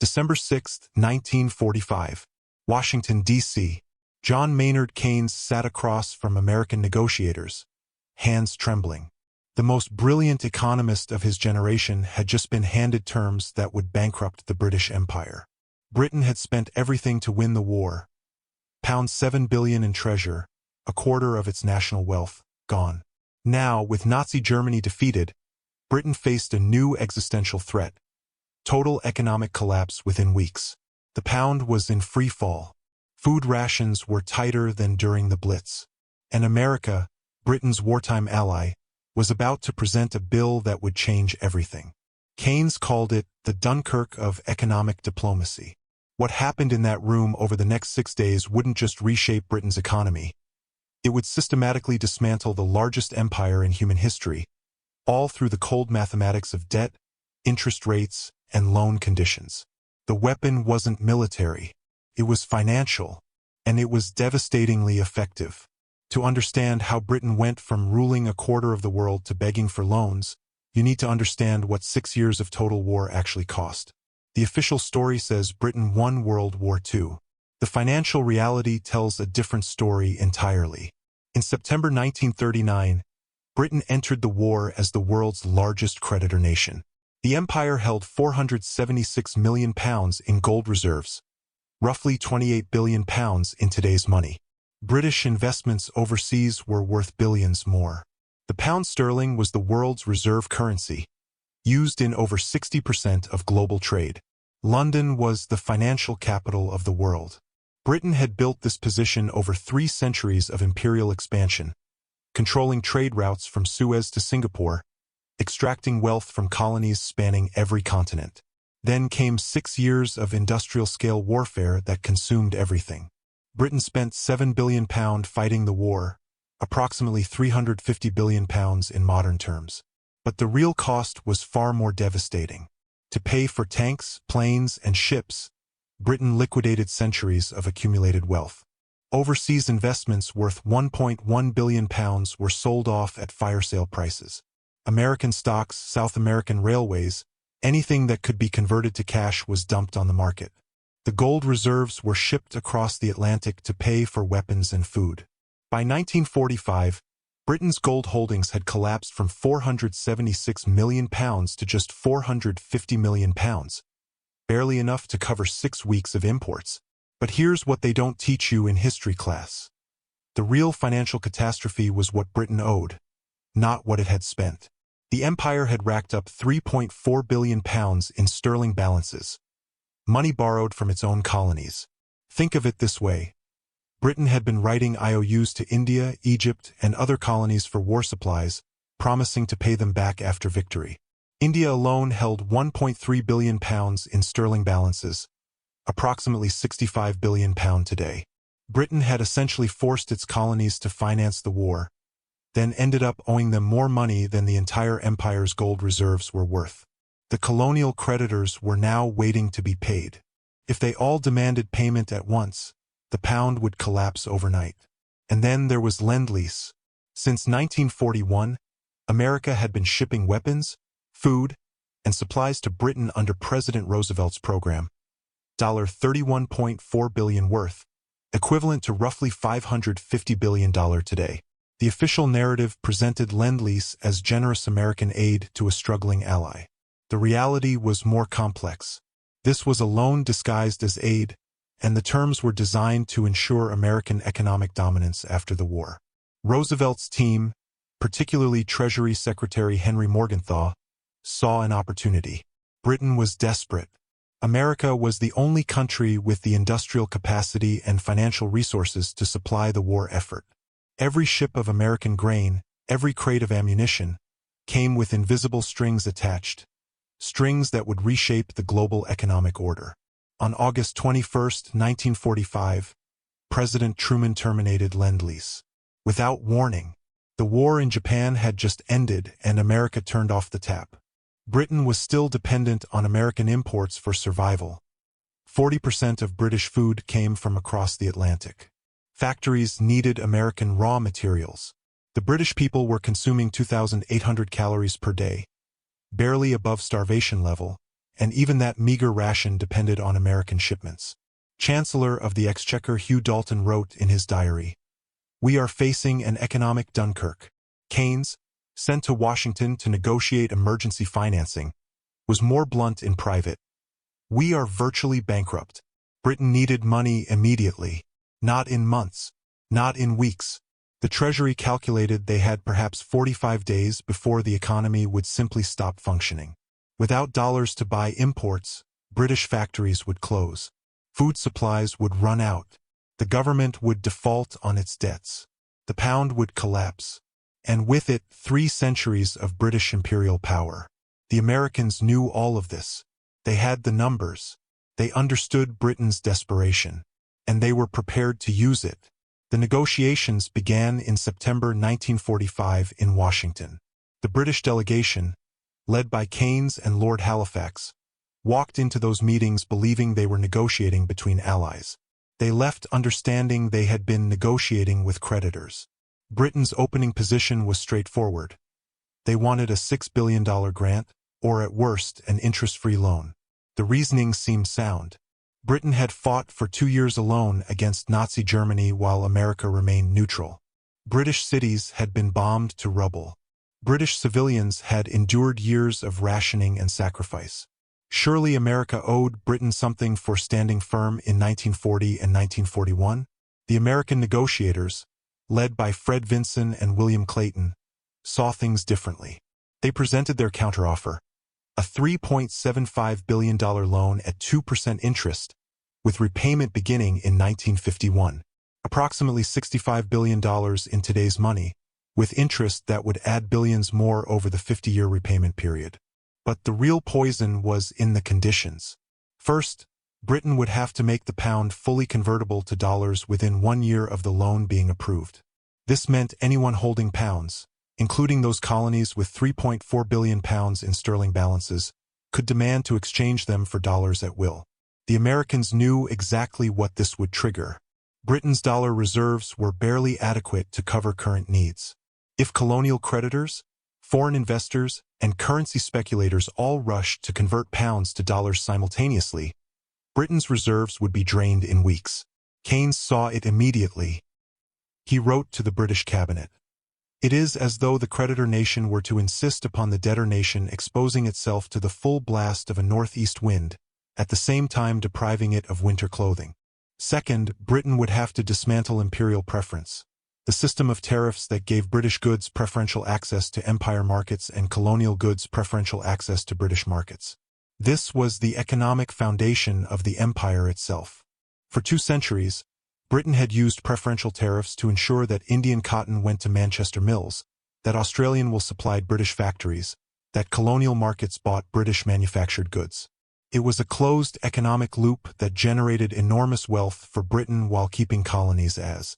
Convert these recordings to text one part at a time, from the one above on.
December 6, 1945. Washington, D.C. John Maynard Keynes sat across from American negotiators, hands trembling. The most brilliant economist of his generation had just been handed terms that would bankrupt the British Empire. Britain had spent everything to win the war. £7 billion in treasure, a quarter of its national wealth, gone. Now, with Nazi Germany defeated, Britain faced a new existential threat. Total economic collapse within weeks. The pound was in free fall. Food rations were tighter than during the Blitz. And America, Britain's wartime ally, was about to present a bill that would change everything. Keynes called it the Dunkirk of economic diplomacy. What happened in that room over the next 6 days wouldn't just reshape Britain's economy. It would systematically dismantle the largest empire in human history, all through the cold mathematics of debt, interest rates, and loan conditions. The weapon wasn't military. It was financial, and it was devastatingly effective. To understand how Britain went from ruling a quarter of the world to begging for loans, you need to understand what 6 years of total war actually cost. The official story says Britain won World War II. The financial reality tells a different story entirely. In September 1939, Britain entered the war as the world's largest creditor nation. The empire held £476 million in gold reserves, roughly £28 billion in today's money. British investments overseas were worth billions more. The pound sterling was the world's reserve currency, used in over 60% of global trade. London was the financial capital of the world. Britain had built this position over 3 centuries of imperial expansion, controlling trade routes from Suez to Singapore, extracting wealth from colonies spanning every continent. Then came 6 years of industrial-scale warfare that consumed everything. Britain spent £7 billion fighting the war, approximately £350 billion in modern terms. But the real cost was far more devastating. To pay for tanks, planes, and ships, Britain liquidated centuries of accumulated wealth. Overseas investments worth £1.1 billion were sold off at fire sale prices. American stocks, South American railways, anything that could be converted to cash was dumped on the market. The gold reserves were shipped across the Atlantic to pay for weapons and food. By 1945, Britain's gold holdings had collapsed from £476 million to just £450 million, barely enough to cover 6 weeks of imports. But here's what they don't teach you in history class. The real financial catastrophe was what Britain owed, not what it had spent. The empire had racked up £3.4 billion in sterling balances, money borrowed from its own colonies. Think of it this way. Britain had been writing IOUs to India, Egypt, and other colonies for war supplies, promising to pay them back after victory. India alone held £1.3 billion in sterling balances, approximately £65 billion today. Britain had essentially forced its colonies to finance the war, then ended up owing them more money than the entire empire's gold reserves were worth. The colonial creditors were now waiting to be paid. If they all demanded payment at once, the pound would collapse overnight. And then there was Lend-Lease. Since 1941, America had been shipping weapons, food, and supplies to Britain under President Roosevelt's program. $31.4 billion worth, equivalent to roughly $550 billion today. The official narrative presented Lend-Lease as generous American aid to a struggling ally. The reality was more complex. This was a loan disguised as aid, and the terms were designed to ensure American economic dominance after the war. Roosevelt's team, particularly Treasury Secretary Henry Morgenthau, saw an opportunity. Britain was desperate. America was the only country with the industrial capacity and financial resources to supply the war effort. Every ship of American grain, every crate of ammunition, came with invisible strings attached, strings that would reshape the global economic order. On August 21, 1945, President Truman terminated Lend-Lease. Without warning, the war in Japan had just ended and America turned off the tap. Britain was still dependent on American imports for survival. 40% of British food came from across the Atlantic. Factories needed American raw materials. The British people were consuming 2,800 calories per day, barely above starvation level, and even that meager ration depended on American shipments. Chancellor of the Exchequer Hugh Dalton wrote in his diary, "We are facing an economic Dunkirk." Keynes, sent to Washington to negotiate emergency financing, was more blunt in private. "We are virtually bankrupt. Britain needed money immediately, not in months, not in weeks." The Treasury calculated they had perhaps 45 days before the economy would simply stop functioning. Without dollars to buy imports, British factories would close. Food supplies would run out. The government would default on its debts. The pound would collapse. And with it, 3 centuries of British imperial power. The Americans knew all of this. They had the numbers. They understood Britain's desperation. And they were prepared to use it. The negotiations began in September 1945 in Washington. The British delegation, led by Keynes and Lord Halifax, walked into those meetings believing they were negotiating between allies. They left understanding they had been negotiating with creditors. Britain's opening position was straightforward. They wanted a $6 billion grant, or at worst, an interest-free loan. The reasoning seemed sound. Britain had fought for 2 years alone against Nazi Germany while America remained neutral. British cities had been bombed to rubble. British civilians had endured years of rationing and sacrifice. Surely America owed Britain something for standing firm in 1940 and 1941? The American negotiators, led by Fred Vinson and William Clayton, saw things differently. They presented their counteroffer, a $3.75 billion loan at 2% interest, with repayment beginning in 1951, approximately $65 billion in today's money, with interest that would add billions more over the 50-year repayment period. But the real poison was in the conditions. First, Britain would have to make the pound fully convertible to dollars within 1 year of the loan being approved. This meant anyone holding pounds, including those colonies with £3.4 billion in sterling balances, could demand to exchange them for dollars at will. The Americans knew exactly what this would trigger. Britain's dollar reserves were barely adequate to cover current needs. If colonial creditors, foreign investors, and currency speculators all rushed to convert pounds to dollars simultaneously, Britain's reserves would be drained in weeks. Keynes saw it immediately. He wrote to the British cabinet, "It is as though the creditor nation were to insist upon the debtor nation exposing itself to the full blast of a northeast wind, at the same time depriving it of winter clothing." Second, Britain would have to dismantle imperial preference, the system of tariffs that gave British goods preferential access to empire markets and colonial goods preferential access to British markets. This was the economic foundation of the empire itself. For 2 centuries, Britain had used preferential tariffs to ensure that Indian cotton went to Manchester mills, that Australian wool supplied British factories, that colonial markets bought British manufactured goods. It was a closed economic loop that generated enormous wealth for Britain while keeping colonies as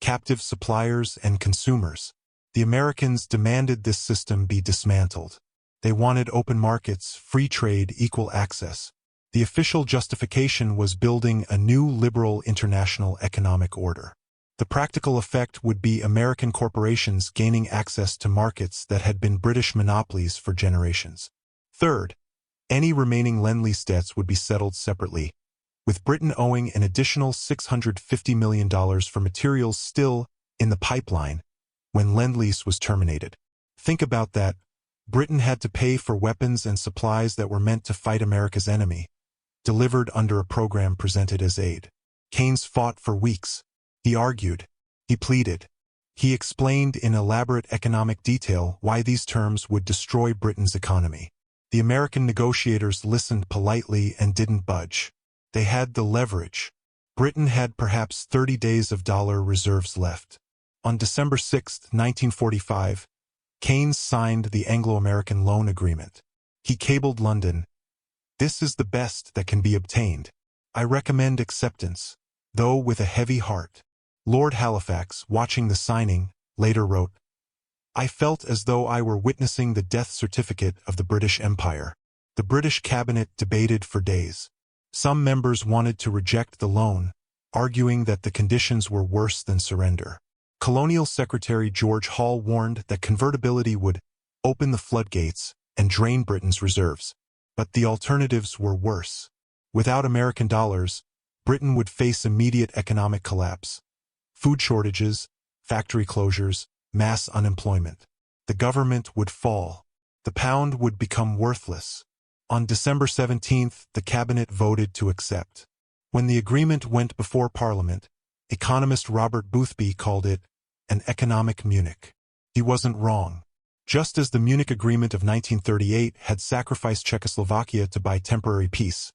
captive suppliers and consumers. The Americans demanded this system be dismantled. They wanted open markets, free trade, equal access. The official justification was building a new liberal international economic order. The practical effect would be American corporations gaining access to markets that had been British monopolies for generations. Third, any remaining Lend-Lease debts would be settled separately, with Britain owing an additional $650 million for materials still in the pipeline when Lend-Lease was terminated. Think about that. Britain had to pay for weapons and supplies that were meant to fight America's enemy, delivered under a program presented as aid. Keynes fought for weeks. He argued. He pleaded. He explained in elaborate economic detail why these terms would destroy Britain's economy. The American negotiators listened politely and didn't budge. They had the leverage. Britain had perhaps 30 days of dollar reserves left. On December 6, 1945, Keynes signed the Anglo-American loan agreement. He cabled London, "This is the best that can be obtained. I recommend acceptance, though with a heavy heart." Lord Halifax, watching the signing, later wrote, "I felt as though I were witnessing the death certificate of the British Empire." The British cabinet debated for days. Some members wanted to reject the loan, arguing that the conditions were worse than surrender. Colonial Secretary George Hall warned that convertibility would open the floodgates and drain Britain's reserves. But the alternatives were worse. Without American dollars, Britain would face immediate economic collapse. Food shortages, factory closures, mass unemployment. The government would fall. The pound would become worthless. On December 17th, the cabinet voted to accept. When the agreement went before Parliament, economist Robert Boothby called it an economic Munich. He wasn't wrong. Just as the Munich Agreement of 1938 had sacrificed Czechoslovakia to buy temporary peace,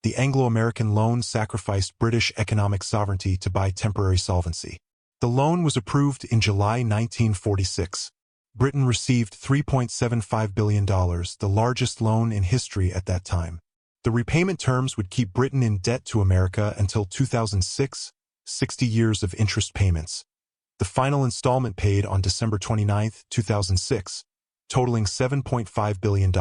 the Anglo-American loan sacrificed British economic sovereignty to buy temporary solvency. The loan was approved in July 1946. Britain received $3.75 billion, the largest loan in history at that time. The repayment terms would keep Britain in debt to America until 2006, 60 years of interest payments. The final installment paid on December 29, 2006, totaling $7.5 billion,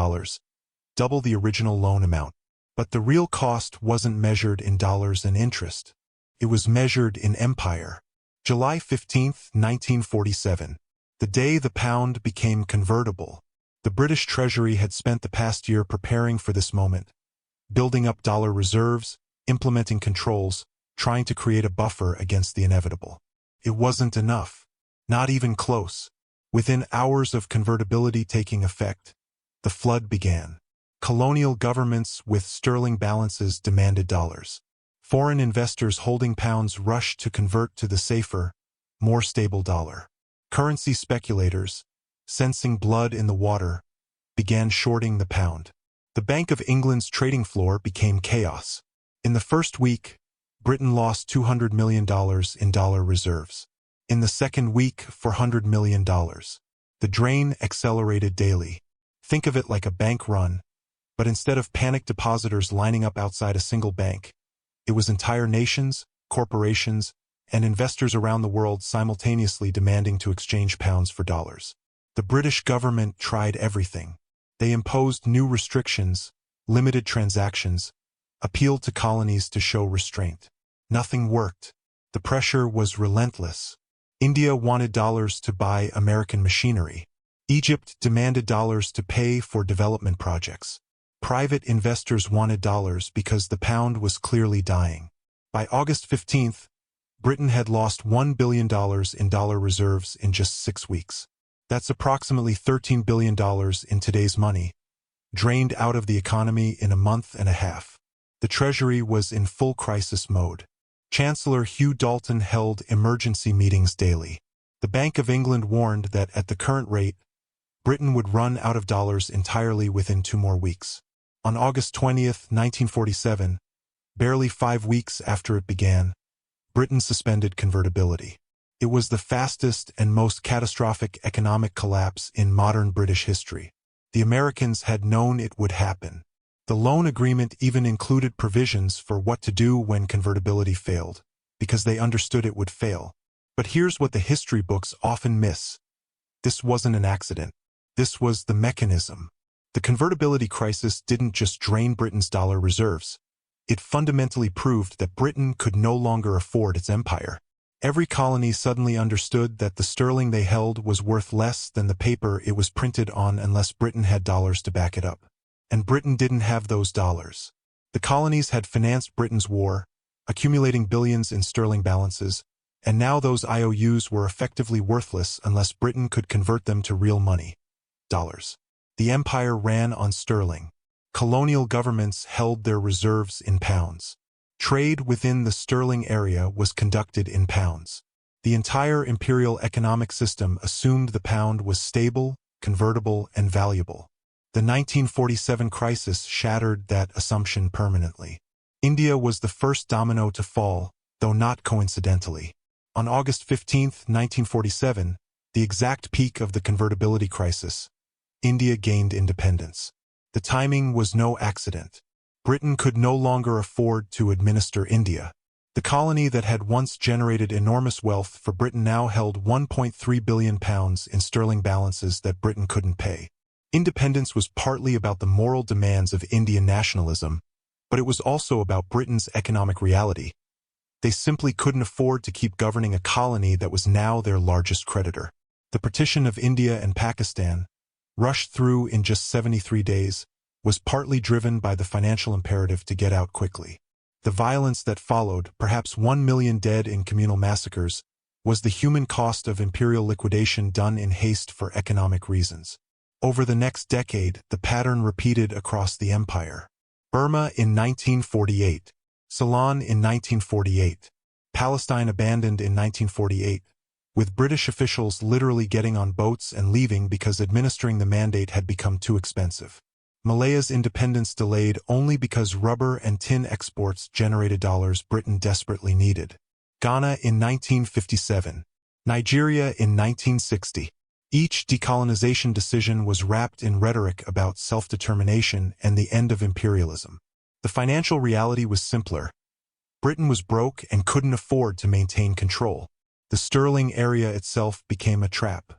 double the original loan amount. But the real cost wasn't measured in dollars and interest. It was measured in empire. July 15, 1947, the day the pound became convertible. The British Treasury had spent the past year preparing for this moment, building up dollar reserves, implementing controls, trying to create a buffer against the inevitable. It wasn't enough. Not even close. Within hours of convertibility taking effect, the flood began. Colonial governments with sterling balances demanded dollars. Foreign investors holding pounds rushed to convert to the safer, more stable dollar. Currency speculators, sensing blood in the water, began shorting the pound. The Bank of England's trading floor became chaos. In the first week, Britain lost $200 million in dollar reserves. In the second week, $400 million. The drain accelerated daily. Think of it like a bank run, but instead of panicked depositors lining up outside a single bank, it was entire nations, corporations, and investors around the world simultaneously demanding to exchange pounds for dollars. The British government tried everything. They imposed new restrictions, limited transactions, appealed to colonies to show restraint. Nothing worked. The pressure was relentless. India wanted dollars to buy American machinery. Egypt demanded dollars to pay for development projects. Private investors wanted dollars because the pound was clearly dying. By August 15th, Britain had lost $1 billion in dollar reserves in just 6 weeks. That's approximately $13 billion in today's money, drained out of the economy in a month and a half. The Treasury was in full crisis mode. Chancellor Hugh Dalton held emergency meetings daily. The Bank of England warned that at the current rate, Britain would run out of dollars entirely within 2 more weeks. On August 20, 1947, barely 5 weeks after it began, Britain suspended convertibility. It was the fastest and most catastrophic economic collapse in modern British history. The Americans had known it would happen. The loan agreement even included provisions for what to do when convertibility failed, because they understood it would fail. But here's what the history books often miss. This wasn't an accident. This was the mechanism. The convertibility crisis didn't just drain Britain's dollar reserves. It fundamentally proved that Britain could no longer afford its empire. Every colony suddenly understood that the sterling they held was worth less than the paper it was printed on unless Britain had dollars to back it up. And Britain didn't have those dollars. The colonies had financed Britain's war, accumulating billions in sterling balances, and now those IOUs were effectively worthless unless Britain could convert them to real money, dollars. The empire ran on sterling. Colonial governments held their reserves in pounds. Trade within the sterling area was conducted in pounds. The entire imperial economic system assumed the pound was stable, convertible, and valuable. The 1947 crisis shattered that assumption permanently. India was the first domino to fall, though not coincidentally. On August 15, 1947, the exact peak of the convertibility crisis, India gained independence. The timing was no accident. Britain could no longer afford to administer India. The colony that had once generated enormous wealth for Britain now held £1.3 billion in sterling balances that Britain couldn't pay. Independence was partly about the moral demands of Indian nationalism, but it was also about Britain's economic reality. They simply couldn't afford to keep governing a colony that was now their largest creditor. The partition of India and Pakistan, rushed through in just 73 days, was partly driven by the financial imperative to get out quickly. The violence that followed, perhaps 1 million dead in communal massacres, was the human cost of imperial liquidation done in haste for economic reasons. Over the next decade, the pattern repeated across the empire. Burma in 1948, Ceylon in 1948, Palestine abandoned in 1948, with British officials literally getting on boats and leaving because administering the mandate had become too expensive. Malaya's independence delayed only because rubber and tin exports generated dollars Britain desperately needed. Ghana in 1957, Nigeria in 1960. Each decolonization decision was wrapped in rhetoric about self-determination and the end of imperialism. The financial reality was simpler. Britain was broke and couldn't afford to maintain control. The sterling area itself became a trap.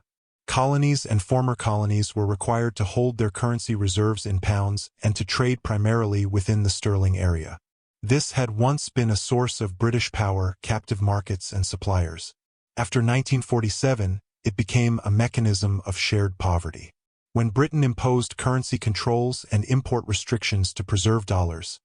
Colonies and former colonies were required to hold their currency reserves in pounds and to trade primarily within the sterling area. This had once been a source of British power, captive markets, and suppliers. After 1947, it became a mechanism of shared poverty. When Britain imposed currency controls and import restrictions to preserve dollars,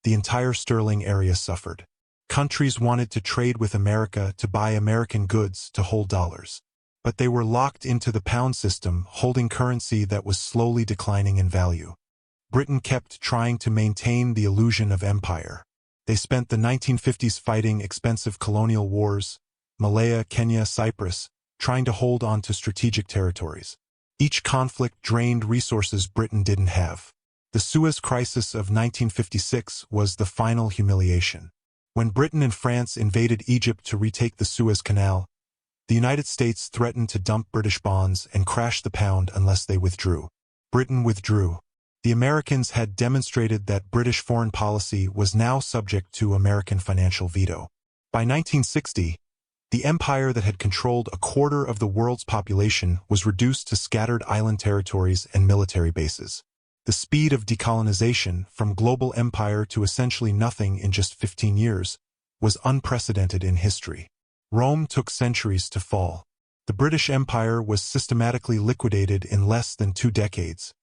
the entire sterling area suffered. Countries wanted to trade with America to buy American goods to hold dollars. But they were locked into the pound system, holding currency that was slowly declining in value. Britain kept trying to maintain the illusion of empire. They spent the 1950s fighting expensive colonial wars, Malaya, Kenya, Cyprus, trying to hold on to strategic territories. Each conflict drained resources Britain didn't have. The Suez Crisis of 1956 was the final humiliation. When Britain and France invaded Egypt to retake the Suez Canal, the United States threatened to dump British bonds and crash the pound unless they withdrew. Britain withdrew. The Americans had demonstrated that British foreign policy was now subject to American financial veto. By 1960, the empire that had controlled a quarter of the world's population was reduced to scattered island territories and military bases. The speed of decolonization, from global empire to essentially nothing in just 15 years, was unprecedented in history. Rome took centuries to fall. The British Empire was systematically liquidated in less than 2 decades,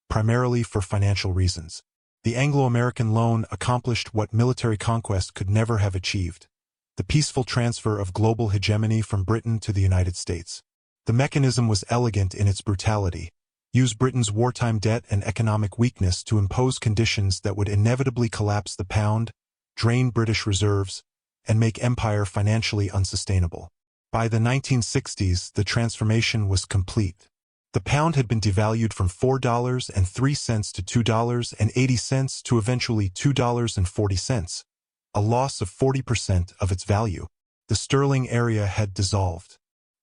primarily for financial reasons. The Anglo-American loan accomplished what military conquest could never have achieved: the peaceful transfer of global hegemony from Britain to the United States. The mechanism was elegant in its brutality: use Britain's wartime debt and economic weakness to impose conditions that would inevitably collapse the pound, drain British reserves, and make empire financially unsustainable. By the 1960s, the transformation was complete. The pound had been devalued from $4.03 to $2.80 to eventually $2.40, a loss of 40% of its value. The sterling area had dissolved.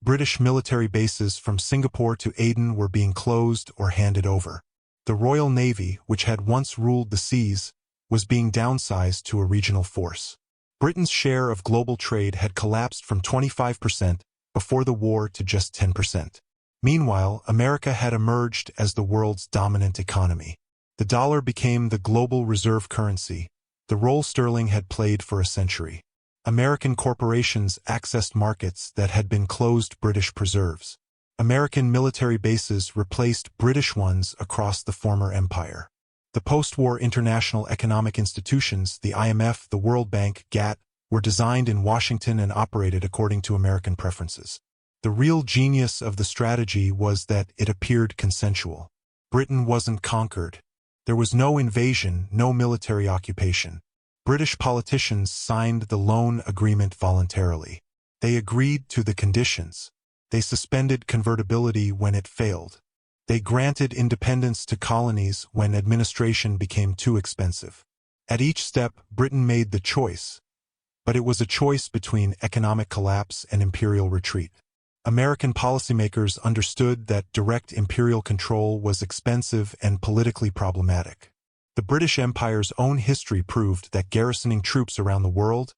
British military bases from Singapore to Aden were being closed or handed over. The Royal Navy, which had once ruled the seas, was being downsized to a regional force. Britain's share of global trade had collapsed from 25% before the war to just 10%. Meanwhile, America had emerged as the world's dominant economy. The dollar became the global reserve currency, the role sterling had played for a century. American corporations accessed markets that had been closed British preserves. American military bases replaced British ones across the former empire. The post-war international economic institutions, the IMF, the World Bank, GATT, were designed in Washington and operated according to American preferences. The real genius of the strategy was that it appeared consensual. Britain wasn't conquered. There was no invasion, no military occupation. British politicians signed the loan agreement voluntarily. They agreed to the conditions. They suspended convertibility when it failed. They granted independence to colonies when administration became too expensive. At each step, Britain made the choice, but it was a choice between economic collapse and imperial retreat. American policymakers understood that direct imperial control was expensive and politically problematic. The British Empire's own history proved that garrisoning troops around the world,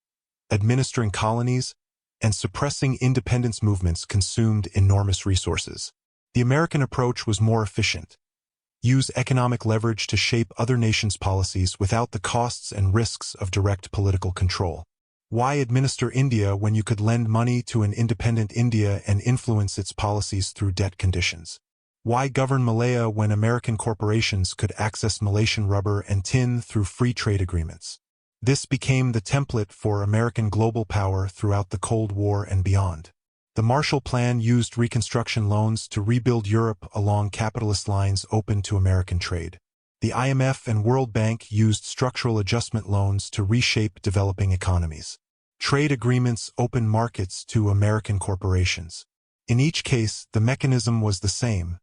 administering colonies, and suppressing independence movements consumed enormous resources. The American approach was more efficient. Use economic leverage to shape other nations' policies without the costs and risks of direct political control. Why administer India when you could lend money to an independent India and influence its policies through debt conditions? Why govern Malaya when American corporations could access Malaysian rubber and tin through free trade agreements? This became the template for American global power throughout the Cold War and beyond. The Marshall Plan used reconstruction loans to rebuild Europe along capitalist lines open to American trade. The IMF and World Bank used structural adjustment loans to reshape developing economies. Trade agreements opened markets to American corporations. In each case, the mechanism was the same: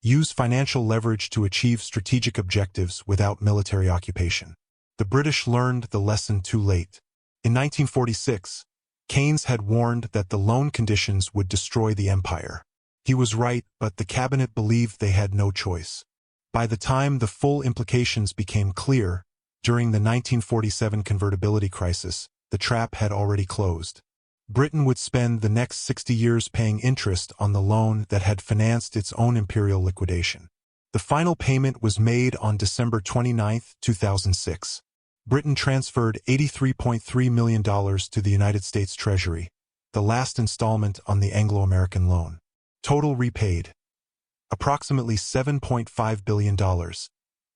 use financial leverage to achieve strategic objectives without military occupation. The British learned the lesson too late. In 1946, Keynes had warned that the loan conditions would destroy the empire. He was right, but the cabinet believed they had no choice. By the time the full implications became clear, during the 1947 Convertibility Crisis, the trap had already closed. Britain would spend the next 60 years paying interest on the loan that had financed its own imperial liquidation. The final payment was made on December 29, 2006. Britain transferred $83.3 million to the United States Treasury, the last installment on the Anglo-American loan. Total repaid: approximately $7.5 billion,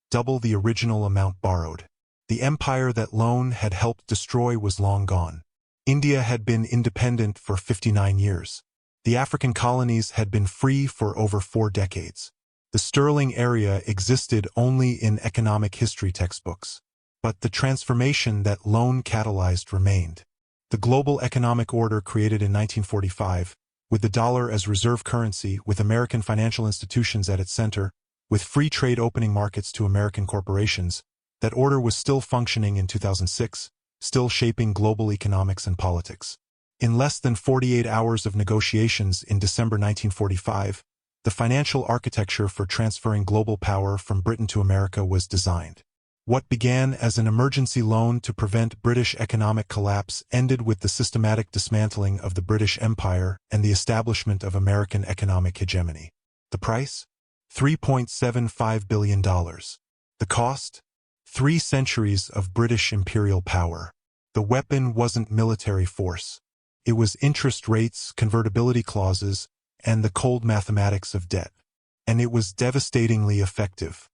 double the original amount borrowed. The empire that loan had helped destroy was long gone. India had been independent for 59 years. The African colonies had been free for over 4 decades. The sterling area existed only in economic history textbooks. But the transformation that loan catalyzed remained. The global economic order created in 1945, with the dollar as reserve currency, with American financial institutions at its center, with free trade opening markets to American corporations, that order was still functioning in 2006, still shaping global economics and politics. In less than 48 hours of negotiations in December 1945, the financial architecture for transferring global power from Britain to America was designed. What began as an emergency loan to prevent British economic collapse ended with the systematic dismantling of the British Empire and the establishment of American economic hegemony. The price? $3.75 billion. The cost? 3 centuries of British imperial power. The weapon wasn't military force. It was interest rates, convertibility clauses, and the cold mathematics of debt. And it was devastatingly effective.